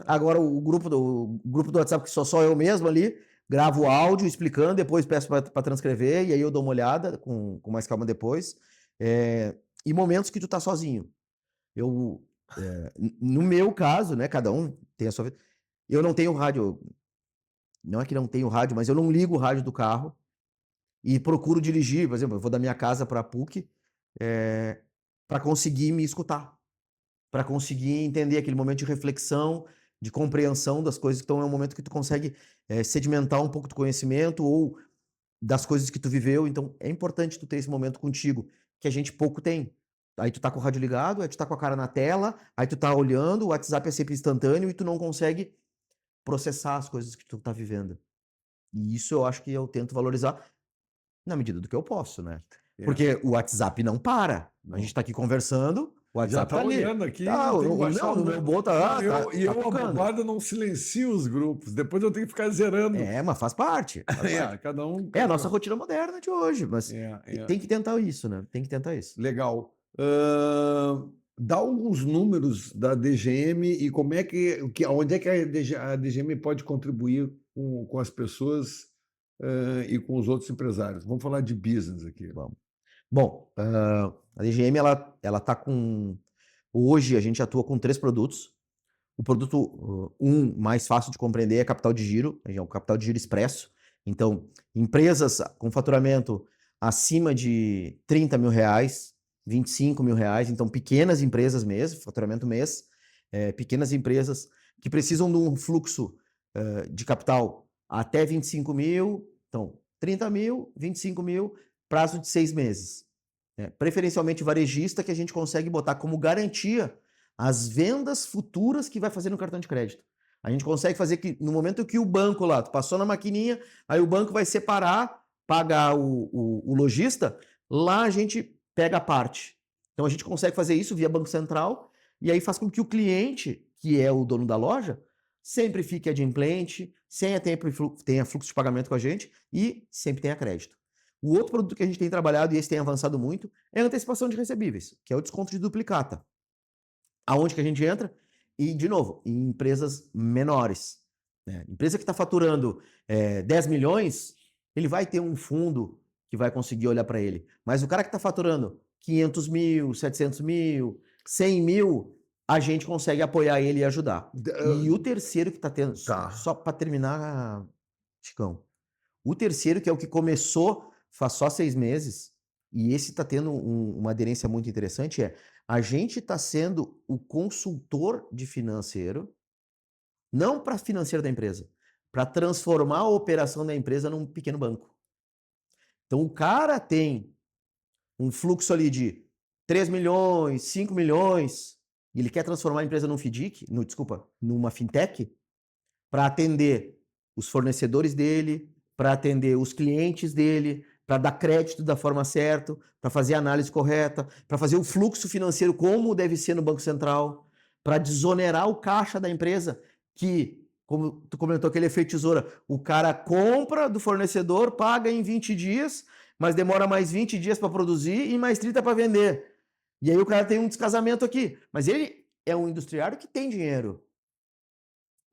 Agora o grupo do WhatsApp, que sou só eu mesmo ali, gravo o áudio explicando, depois peço para transcrever, e aí eu dou uma olhada com mais calma depois. E momentos que tu tá sozinho. No meu caso, né, cada um tem a sua vida. Eu não tenho rádio, não é que não tenho rádio, mas eu não ligo o rádio do carro e procuro dirigir, por exemplo, eu vou da minha casa para a PUC para conseguir me escutar, para conseguir entender aquele momento de reflexão, de compreensão das coisas. Então é um momento que tu consegue sedimentar um pouco do conhecimento ou das coisas que tu viveu. Então é importante tu ter esse momento contigo, que a gente pouco tem. Aí tu tá com o rádio ligado, aí tu tá com a cara na tela, aí tu tá olhando, o WhatsApp é sempre instantâneo e tu não consegue processar as coisas que tu tá vivendo. E isso eu acho que eu tento valorizar na medida do que eu posso, né? Porque o WhatsApp não para. A gente tá aqui conversando, o WhatsApp já tá ali. olhando aqui. No meu botão eu não silencio os grupos. Depois eu tenho que ficar zerando. Mas faz parte. Cada um. É a nossa rotina moderna de hoje, mas tem que tentar isso, né? Tem que tentar isso. Legal. Dá alguns números da DGM e como é onde é que a DGM pode contribuir com as pessoas e com os outros empresários. Vamos falar de business aqui. Vamos. Bom, a DGM ela tá com... Hoje a gente atua com 3 produtos. O produto mais fácil de compreender é capital de giro, é o capital de giro expresso. Então, empresas com faturamento acima de 30 mil reais, 25 mil reais, então pequenas empresas mesmo, faturamento mês, pequenas empresas que precisam de um fluxo de capital até 25 mil, então 30 mil, 25 mil, prazo de 6 meses. Preferencialmente varejista, que a gente consegue botar como garantia as vendas futuras que vai fazer no cartão de crédito. A gente consegue fazer que no momento que o banco lá, tu passou na maquininha, aí o banco vai separar, pagar o lojista, lá a gente pega a parte. Então a gente consegue fazer isso via Banco Central e aí faz com que o cliente, que é o dono da loja, sempre fique adimplente, tenha fluxo de pagamento com a gente e sempre tenha crédito. O outro produto que a gente tem trabalhado, e esse tem avançado muito, é a antecipação de recebíveis, que é o desconto de duplicata. Aonde que a gente entra? E, de novo, em empresas menores. Né? Empresa que está faturando 10 milhões, ele vai ter um fundo que vai conseguir olhar para ele. Mas o cara que está faturando 500 mil, 700 mil, 100 mil, a gente consegue apoiar ele e ajudar. E o terceiro que está tendo, só para terminar, Chicão, o terceiro, que é o que começou faz só 6 meses, e esse está tendo uma aderência muito interessante, a gente está sendo o consultor de financeiro, não para financeiro da empresa, para transformar a operação da empresa num pequeno banco. Então o cara tem um fluxo ali de 3 milhões, 5 milhões, e ele quer transformar a empresa numa fintech, para atender os fornecedores dele, para atender os clientes dele, para dar crédito da forma certa, para fazer a análise correta, para fazer o fluxo financeiro como deve ser no Banco Central, para desonerar o caixa da empresa, que, como tu comentou, aquele efeito tesoura, o cara compra do fornecedor, paga em 20 dias, mas demora mais 20 dias para produzir e mais 30 para vender. E aí o cara tem um descasamento aqui. Mas ele é um industriário que tem dinheiro.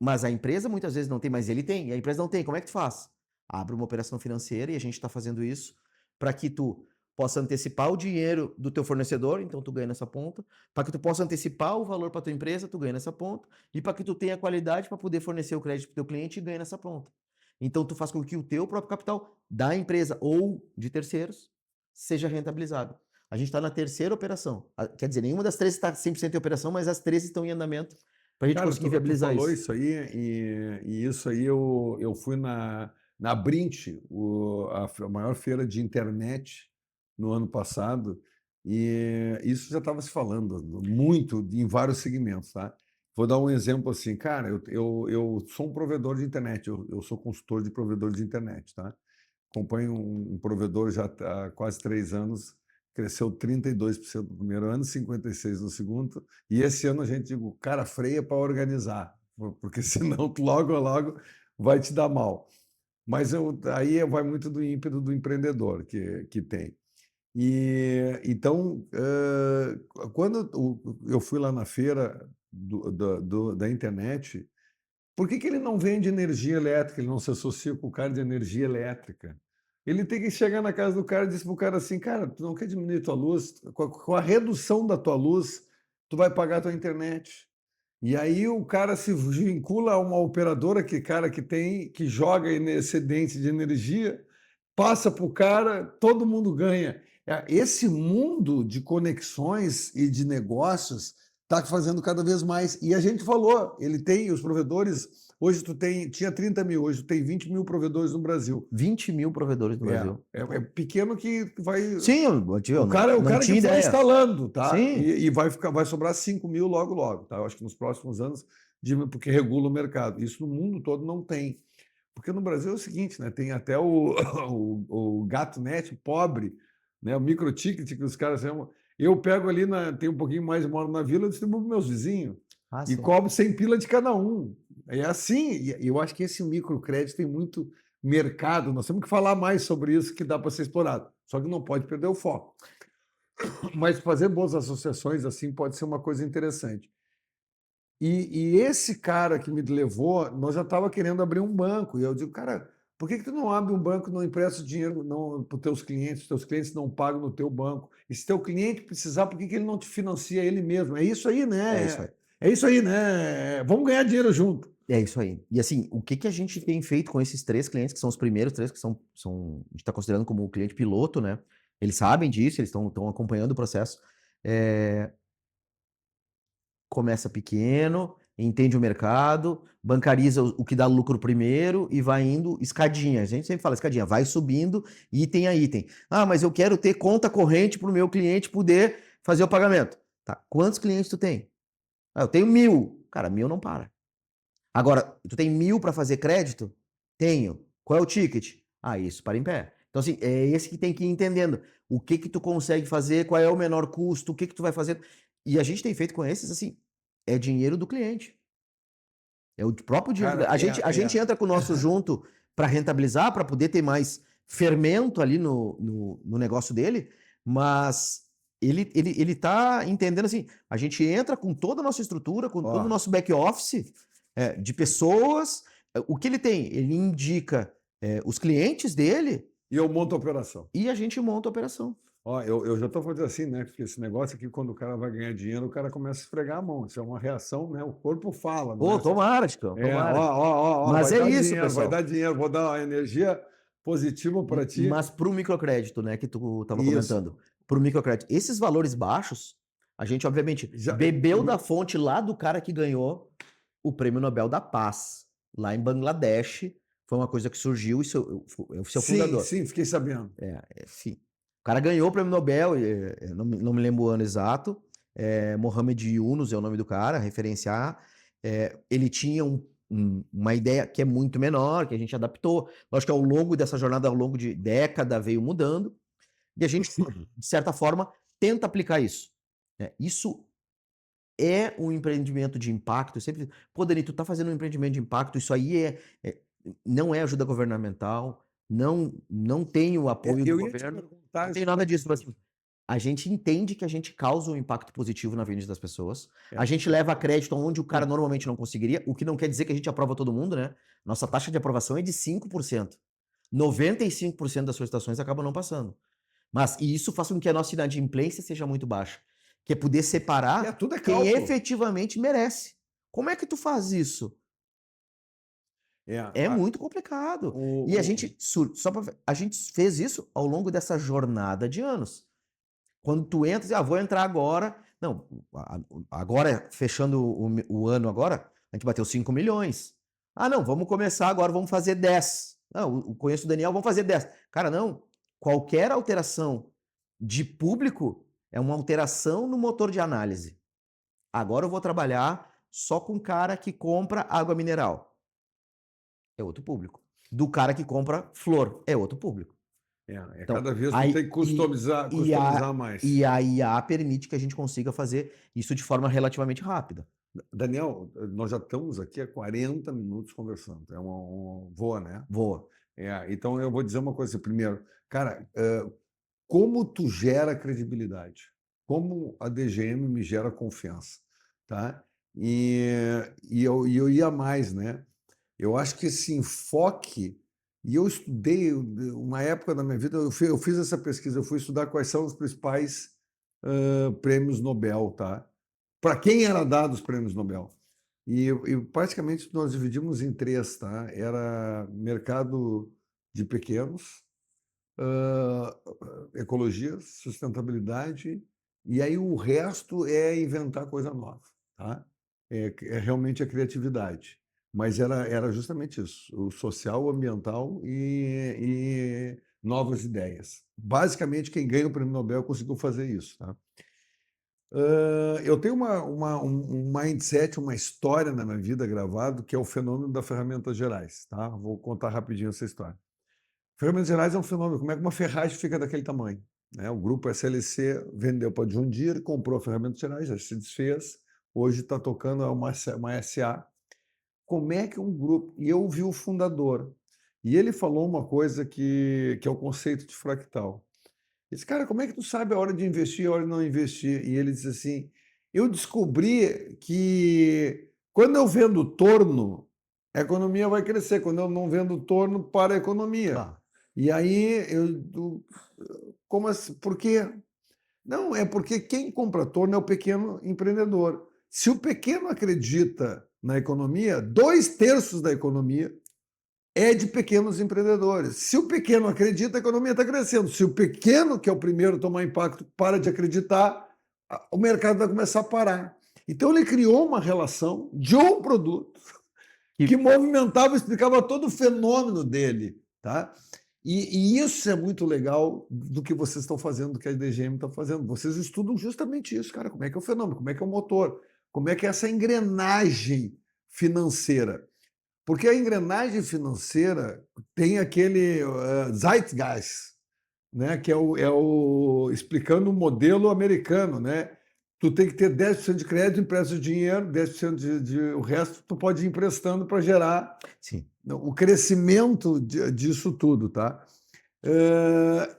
Mas a empresa muitas vezes não tem, mas ele tem. E a empresa não tem. Como é que tu faz? Abre uma operação financeira e a gente está fazendo isso para que tu possa antecipar o dinheiro do teu fornecedor, então tu ganha nessa ponta, para que tu possa antecipar o valor para tua empresa, tu ganha nessa ponta, e para que tu tenha qualidade para poder fornecer o crédito para teu cliente e ganha nessa ponta. Então tu faz com que o teu próprio capital da empresa ou de terceiros seja rentabilizado. A gente está na terceira operação. Quer dizer, nenhuma das três está 100% em operação, mas as três estão em andamento para a gente conseguir viabilizar tu falou isso. isso aí, e isso aí eu fui na Brint, a maior feira de internet no ano passado, e isso já estava se falando muito em vários segmentos, tá? Vou dar um exemplo assim, cara, eu sou um provedor de internet, eu sou consultor de provedor de internet, tá? Acompanho um provedor já há quase 3 anos, cresceu 32% no primeiro ano, 56% no segundo, e esse ano a gente digo, cara, freia para organizar, porque senão logo vai te dar mal. Mas aí vai muito do ímpeto do empreendedor que tem. E então, quando eu fui lá na feira da internet, por que ele não vende energia elétrica? Ele não se associa com o cara de energia elétrica? Ele tem que chegar na casa do cara e dizer para o cara assim, cara, tu não quer diminuir tua luz? Com a redução da tua luz, tu vai pagar a tua internet. E aí o cara se vincula a uma operadora que joga excedente de energia, passa para o cara, todo mundo ganha. Esse mundo de conexões e de negócios está fazendo cada vez mais. E a gente falou, ele tem os provedores. Hoje tinha 30 mil, hoje tu tem 20 mil provedores no Brasil. 20 mil provedores no Brasil. É pequeno que vai. Sim, O cara que foi ideia. instalando, tá? Sim. E vai sobrar 5 mil logo, tá? Eu acho que nos próximos anos, porque regula o mercado. Isso no mundo todo não tem. Porque no Brasil é o seguinte, né? Tem até o GatoNet pobre, né? O microticket que os caras chamam. Eu pego ali, tem um pouquinho mais, moro na vila, eu distribuo para meus vizinhos. E cobro 100 pila de cada um. É assim, e eu acho que esse microcrédito tem muito mercado. Nós temos que falar mais sobre isso, que dá para ser explorado. Só que não pode perder o foco. Mas fazer boas associações assim pode ser uma coisa interessante. E esse cara que me levou, nós já estava querendo abrir um banco. E eu digo, cara, por que tu não abre um banco e não empresta dinheiro para os teus clientes? Os teus clientes não pagam no teu banco. E se teu cliente precisar, por que ele não te financia ele mesmo? É isso aí, né? É isso aí. É isso aí, né? Vamos ganhar dinheiro junto. É isso aí. E assim, o que a gente tem feito com esses 3 clientes, que são os primeiros 3, que a gente está considerando como cliente piloto, né? Eles sabem disso, eles estão acompanhando o processo. Começa pequeno, entende o mercado, bancariza o que dá lucro primeiro e vai indo escadinha. A gente sempre fala escadinha, vai subindo item a item. Ah, mas eu quero ter conta corrente para o meu cliente poder fazer o pagamento. Tá, quantos clientes tu tem? Ah, eu tenho 1000. Cara, 1000 não para. Agora, tu tem 1000 para fazer crédito? Tenho. Qual é o ticket? Ah, isso para em pé. Então, assim, é esse que tem que ir entendendo. O que tu consegue fazer, qual é o menor custo, o que tu vai fazer. E a gente tem feito com esses, assim, é dinheiro do cliente. É o próprio dinheiro. Cara, A gente entra com o nosso junto para rentabilizar, para poder ter mais fermento ali no negócio dele, mas ele tá entendendo assim, a gente entra com toda a nossa estrutura, com todo o nosso back-office de pessoas, o que ele tem? Ele indica os clientes dele e eu monto a operação. e a gente monta a operação. Ó, eu já estou fazendo assim, né? Porque esse negócio aqui, quando o cara vai ganhar dinheiro, o cara começa a esfregar a mão. Isso é uma reação, né? O corpo fala. Pô, tomara, Chico, tomara. Mas é vai isso, dinheiro, pessoal. vai dar dinheiro, vou dar uma energia positiva para ti. Mas para o microcrédito, né, que tu estava comentando, para o microcrédito, esses valores baixos, a gente obviamente bebeu da fonte lá do cara que ganhou o Prêmio Nobel da Paz, lá em Bangladesh. Foi uma coisa que surgiu e o seu fundador. Sim, fiquei sabendo. Enfim. O cara ganhou o Prêmio Nobel, não me lembro o ano exato, Mohamed Yunus é o nome do cara, referenciar. Ele tinha uma ideia que é muito menor, que a gente adaptou. Lógico que ao longo dessa jornada, ao longo de década, veio mudando. E a gente, de certa forma, tenta aplicar isso. Isso é um empreendimento de impacto. Eu sempre, pô, Dani, tu tá fazendo um empreendimento de impacto, isso aí não é ajuda governamental, não tem o apoio do governo, não tem nada disso. Mas, assim, a gente entende que a gente causa um impacto positivo na vida das pessoas. A gente leva crédito onde o cara normalmente não conseguiria, o que não quer dizer que a gente aprova todo mundo, né? Nossa taxa de aprovação é de 5%. 95% das solicitações acabam não passando. Mas isso faz com que a nossa inadimplência seja muito baixa. Que é poder separar quem efetivamente merece. Como é que tu faz isso? É muito complicado. E a gente fez isso ao longo dessa jornada de anos. Quando tu entra, diz, vou entrar agora. Não, agora, fechando o ano agora, a gente bateu 5 milhões. Não, vamos começar agora, vamos fazer 10. Não, conheço o Daniel, vamos fazer 10. Cara, não. Qualquer alteração de público é uma alteração no motor de análise. Agora eu vou trabalhar só com o cara que compra água mineral. É outro público. Do cara que compra flor, é outro público. Então, cada vez tu tem que customizar mais. E a IA permite que a gente consiga fazer isso de forma relativamente rápida. Daniel, nós já estamos aqui há 40 minutos conversando. Voa, né? Voa. Então, eu vou dizer uma coisa primeiro. Cara, como tu gera credibilidade? Como a DGM me gera confiança? Tá? E eu ia mais, né? Eu acho que esse enfoque... E eu estudei, uma época da minha vida, eu fiz essa pesquisa, eu fui estudar quais são os principais prêmios Nobel, tá? Para quem era dado os prêmios Nobel. E praticamente nós dividimos em 3, tá? Era mercado de pequenos, ecologia, sustentabilidade, e aí o resto é inventar coisa nova, tá? É realmente a criatividade. Mas era justamente isso, o social, o ambiental e novas ideias. Basicamente, quem ganha o Prêmio Nobel conseguiu fazer isso. Tá? Eu tenho um mindset, uma história na minha vida gravado, que é o fenômeno das ferramentas gerais. Tá? Vou contar rapidinho essa história. Ferramentas gerais é um fenômeno, como é que uma ferragem fica daquele tamanho? Né? O grupo SLC vendeu para John Deere, comprou ferramentas gerais, já se desfez, hoje está tocando uma SA. Como é que um grupo... E eu vi o fundador, e ele falou uma coisa que é o conceito de fractal. Esse cara, como é que tu sabe a hora de investir e a hora de não investir? E ele disse assim, eu descobri que quando eu vendo torno, a economia vai crescer. Quando eu não vendo torno, para a economia. E aí, como assim? Por quê? Não, é porque quem compra torno é o pequeno empreendedor. Se o pequeno acredita na economia, 2/3 da economia é de pequenos empreendedores. Se o pequeno acredita, a economia está crescendo. Se o pequeno, que é o primeiro a tomar impacto, para de acreditar, o mercado vai começar a parar. Então ele criou uma relação de um produto que movimentava, explicava todo o fenômeno dele. Tá? E isso é muito legal do que vocês estão fazendo, do que a DGM está fazendo. Vocês estudam justamente isso, cara. Como é que é o fenômeno, como é que é o motor, como é que é essa engrenagem financeira. Porque a engrenagem financeira tem aquele Zeitgeist, né? Que explicando o modelo americano. Né? tu tem que ter 10% de crédito, empresta o dinheiro, 10% o resto tu pode ir emprestando para gerar Sim. o crescimento disso tudo, tá?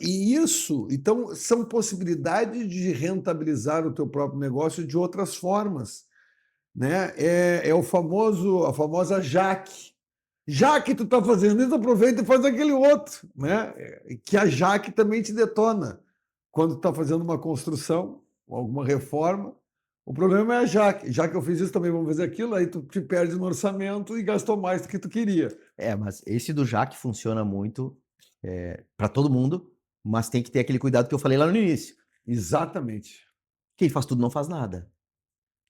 E isso, então, são possibilidades de rentabilizar o teu próprio negócio de outras formas, né? A famosa Jaque. Já que tu está fazendo isso, aproveita e faz aquele outro, né? Que a Jaque também te detona. Quando tu está fazendo uma construção, alguma reforma, o problema é a Jaque. Já que eu fiz isso, também vamos fazer aquilo, aí tu te perde no orçamento e gastou mais do que tu queria. Mas esse do Jaque funciona muito para todo mundo, mas tem que ter aquele cuidado que eu falei lá no início. Exatamente. Quem faz tudo não faz nada.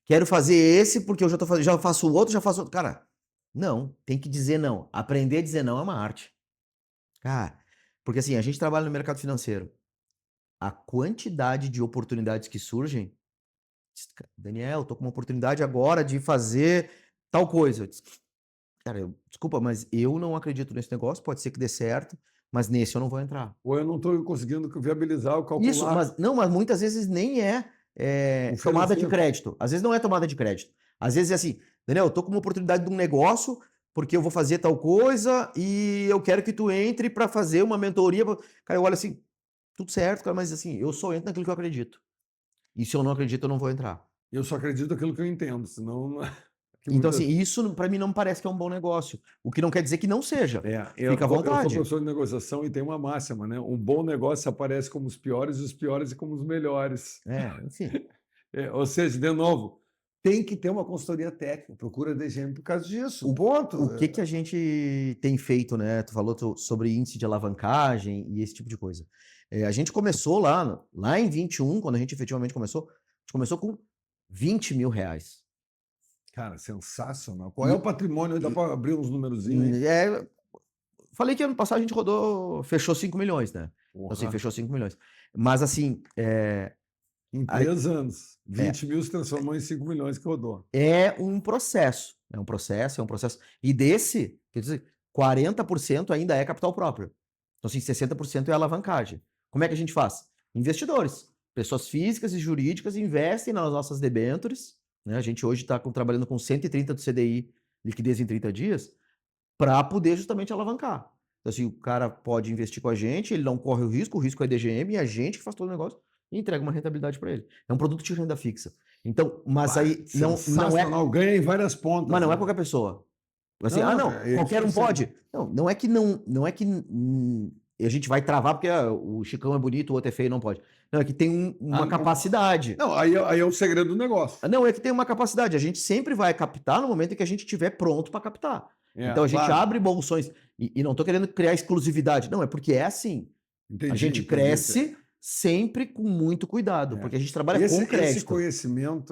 Quero fazer esse porque eu já faço o outro, já faço outro. Cara, não, tem que dizer não. Aprender a dizer não é uma arte. Cara, porque assim, a gente trabalha no mercado financeiro. A quantidade de oportunidades que surgem, Daniel, tô com uma oportunidade agora de fazer tal coisa. Cara, desculpa, mas eu não acredito nesse negócio, pode ser que dê certo, mas nesse eu não vou entrar. Ou eu não estou conseguindo viabilizar ou calcular. Isso, mas muitas vezes nem tomada de crédito. Às vezes não é tomada de crédito. Às vezes é assim, Daniel, eu tô com uma oportunidade de um negócio porque eu vou fazer tal coisa e eu quero que tu entre para fazer uma mentoria. Cara, eu olho assim, tudo certo, cara, mas assim, eu só entro naquilo que eu acredito. E se eu não acredito, eu não vou entrar. Eu só acredito naquilo que eu entendo, senão... Então, assim, isso para mim não me parece que é um bom negócio. O que não quer dizer que não seja. Fica à vontade. Eu sou professor de negociação e tem uma máxima, né? Um bom negócio aparece como os piores como os melhores. Enfim. Ou seja, de novo, tem que ter uma consultoria técnica, procura DGM por causa disso. Ponto. O que a gente tem feito, né? Tu falou sobre índice de alavancagem e esse tipo de coisa. A gente começou lá em 21, quando a gente efetivamente começou, a gente começou com 20 mil reais. Cara, sensacional. Qual é o patrimônio? Dá para abrir uns númerozinhos aí? Falei que ano passado a gente fechou 5 milhões, né? Então, assim, fechou 5 milhões. Mas assim... Em 3 anos, 20 mil se transformou em 5 milhões que rodou. É um processo. É um processo. E desse, quer dizer, 40% ainda é capital próprio. Então, assim, 60% é alavancagem. Como é que a gente faz? Investidores. Pessoas físicas e jurídicas investem nas nossas debêntures. Né? A gente hoje está trabalhando com 130 do CDI, liquidez em 30 dias, para poder justamente alavancar. Então, assim, o cara pode investir com a gente, ele não corre o risco é DGM e a gente que faz todo o negócio e entrega uma rentabilidade para ele. É um produto de renda fixa. Então, mas aí não é... ganha em várias pontas. Mas não é qualquer pessoa. Assim, qualquer um pode. Não é que a gente vai travar porque o Chicão é bonito, o outro é feio, não pode. Não, é que tem uma capacidade. Não, aí é o segredo do negócio. Não, é que tem uma capacidade. A gente sempre vai captar no momento em que a gente estiver pronto para captar. Então a gente abre bolsões. E não estou querendo criar exclusividade. Não, é porque é assim. A gente cresce sempre com muito cuidado, porque a gente trabalha com crédito.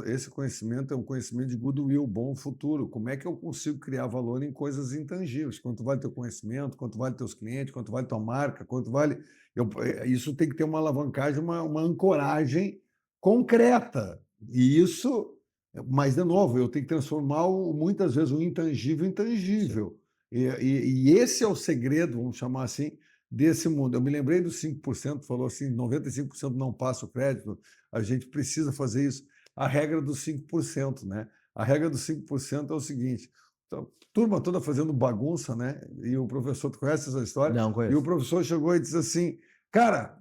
Esse conhecimento é um conhecimento de goodwill, bom futuro. Como é que eu consigo criar valor em coisas intangíveis? Quanto vale teu conhecimento, quanto vale teus clientes, quanto vale tua marca, quanto vale... Isso tem que ter uma alavancagem, uma ancoragem concreta. E isso... Mas, de novo, eu tenho que transformar, muitas vezes, o intangível em tangível. E esse é o segredo, vamos chamar assim, desse mundo. Eu me lembrei dos 5%, falou assim, 95% não passa o crédito, a gente precisa fazer isso. A regra dos 5%, né? A regra dos 5% é o seguinte, então, turma toda fazendo bagunça, né? E o professor, tu conhece essa história? Não, conheço. E o professor chegou e disse assim, cara,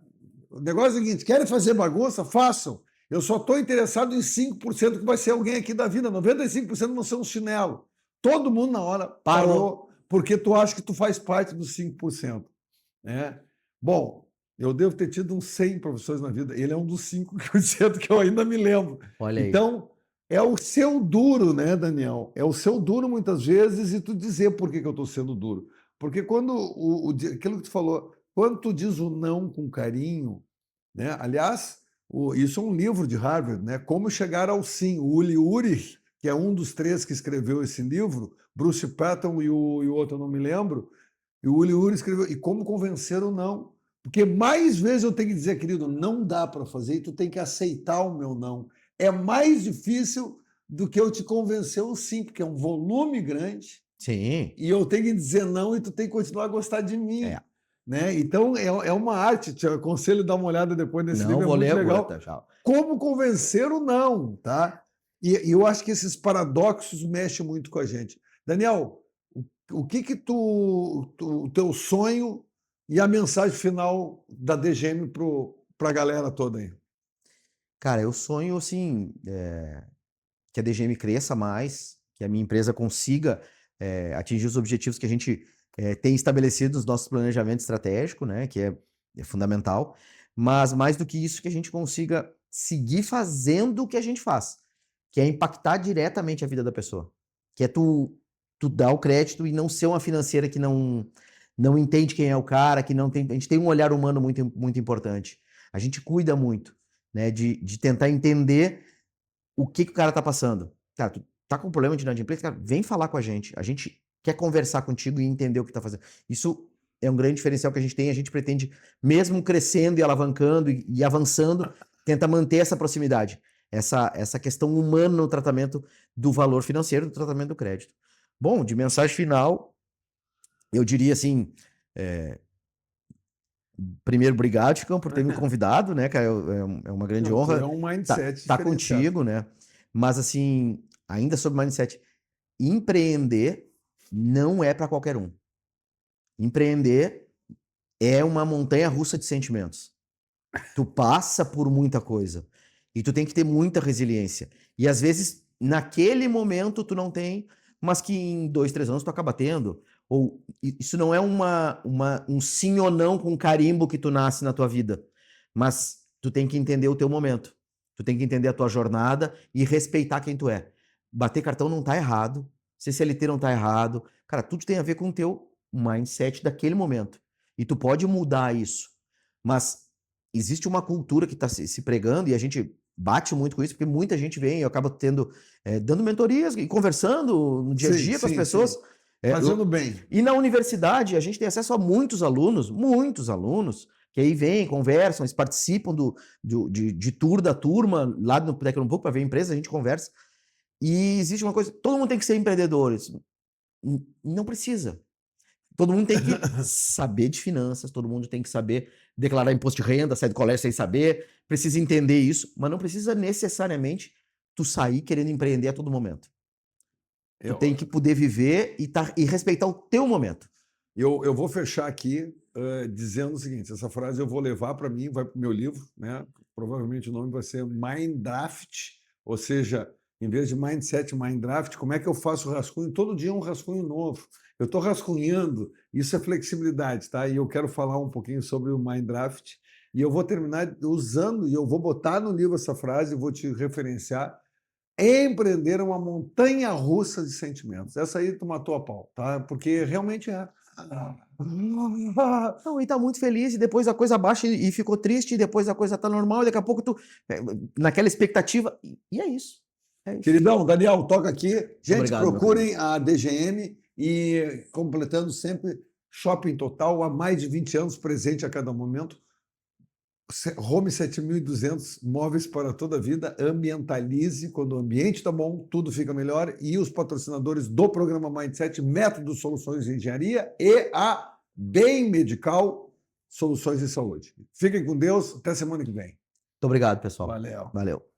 o negócio é o seguinte, querem fazer bagunça? Façam. Eu só estou interessado em 5% que vai ser alguém aqui da vida, 95% vão ser um chinelo. Todo mundo na hora parou porque tu acha que tu faz parte dos 5%. Bom, eu devo ter tido uns 100 professores na vida. Ele é um dos 5% que eu ainda me lembro. Olha aí. Então, é o seu duro, né, Daniel? É o seu duro muitas vezes e tu dizer por que eu estou sendo duro. Porque quando aquilo que tu falou, quando tu diz o não com carinho, né? Aliás, isso é um livro de Harvard, né? Como chegar ao sim. O Uli Urich, que é um dos 3 que escreveu esse livro, Bruce Patton e o outro eu não me lembro, e o Uli Urich escreveu E Como Convencer o Não. Porque mais vezes eu tenho que dizer, querido, não dá para fazer e tu tem que aceitar o meu não. É mais difícil do que eu te convencer o sim, porque é um volume grande. Sim. E eu tenho que dizer não e tu tem que continuar a gostar de mim. Né? Então, é uma arte. Te aconselho a dar uma olhada depois nesse livro, é muito legal. como convencer o não, tá? E eu acho que esses paradoxos mexem muito com a gente. Daniel, o que o teu sonho e a mensagem final da DGM para a galera toda aí? Cara, eu sonho, assim, que a DGM cresça mais, que a minha empresa consiga atingir os objetivos que a gente tem estabelecido nos nossos planejamentos estratégicos, né, que é fundamental, mas mais do que isso, que a gente consiga seguir fazendo o que a gente faz, que é impactar diretamente a vida da pessoa, que é tu dar o crédito e não ser uma financeira que não entende quem é o cara, que não tem, a gente tem um olhar humano muito, muito importante, a gente cuida muito, né, de tentar entender o que o cara tá passando. Cara, tu tá com problema de inadimplência, cara, vem falar com a gente quer conversar contigo e entender o que tá fazendo. Isso é um grande diferencial que a gente pretende, mesmo crescendo e alavancando e avançando, tenta manter essa proximidade, essa questão humana no tratamento do valor financeiro, do tratamento do crédito. Bom, de mensagem final, eu diria assim, primeiro, obrigado, Chicão, por ter me convidado, né, cara, é uma grande honra É um mindset tá diferenciado. contigo, né, mas assim, ainda sobre mindset, empreender não é para qualquer um. Empreender é uma montanha-russa de sentimentos. Tu passa por muita coisa e tu tem que ter muita resiliência. E às vezes, naquele momento, tu não tem, mas que em 2, 3 anos tu acaba tendo. Ou isso não é um sim ou não com carimbo que tu nasce na tua vida. Mas tu tem que entender o teu momento. Tu tem que entender a tua jornada e respeitar quem tu é. Bater cartão não tá errado. Ser CLT não tá errado. Cara, tudo tem a ver com o teu mindset daquele momento. E tu pode mudar isso. Mas existe uma cultura que está se pregando e a gente bate muito com isso, porque muita gente vem, eu acabo dando mentorias e conversando no dia a dia com as pessoas. Fazendo bem. E na universidade, a gente tem acesso a muitos alunos, que aí vêm, conversam, eles participam de tour da turma, lá no Tecnopouco, para ver a empresa, a gente conversa. E existe uma coisa, todo mundo tem que ser empreendedor. Não precisa. Todo mundo tem que saber de finanças, todo mundo tem que saber declarar imposto de renda, sair do colégio sem saber, precisa entender isso, mas não precisa necessariamente tu sair querendo empreender a todo momento. Tu tem que poder viver e respeitar o teu momento. Eu vou fechar aqui dizendo o seguinte, essa frase eu vou levar para mim, vai para o meu livro, né? Provavelmente o nome vai ser Mind Draft, ou seja, em vez de Mindset, Mind Draft, como é que eu faço o rascunho? Todo dia é um rascunho novo. Eu estou rascunhando, isso é flexibilidade, tá? E eu quero falar um pouquinho sobre o Mind Draft, e eu vou terminar usando, e eu vou botar no livro essa frase, vou te referenciar. Empreender é uma montanha-russa de sentimentos. Essa aí tu matou a pau, tá? Porque realmente é. Não, e tá muito feliz, e depois a coisa baixa e ficou triste, e depois a coisa tá normal, e daqui a pouco tu, naquela expectativa, e é isso. Queridão, Daniel, toca aqui. Gente, obrigado, procurem a DGM e completando sempre Shopping Total, há mais de 20 anos, presente a cada momento. Home 7.200, móveis para toda a vida, ambientalize, quando o ambiente está bom, tudo fica melhor, e os patrocinadores do programa Mindset, Método Soluções de Engenharia e a Bem Medical Soluções de Saúde. Fiquem com Deus, até semana que vem. Muito obrigado, pessoal. Valeu. Valeu.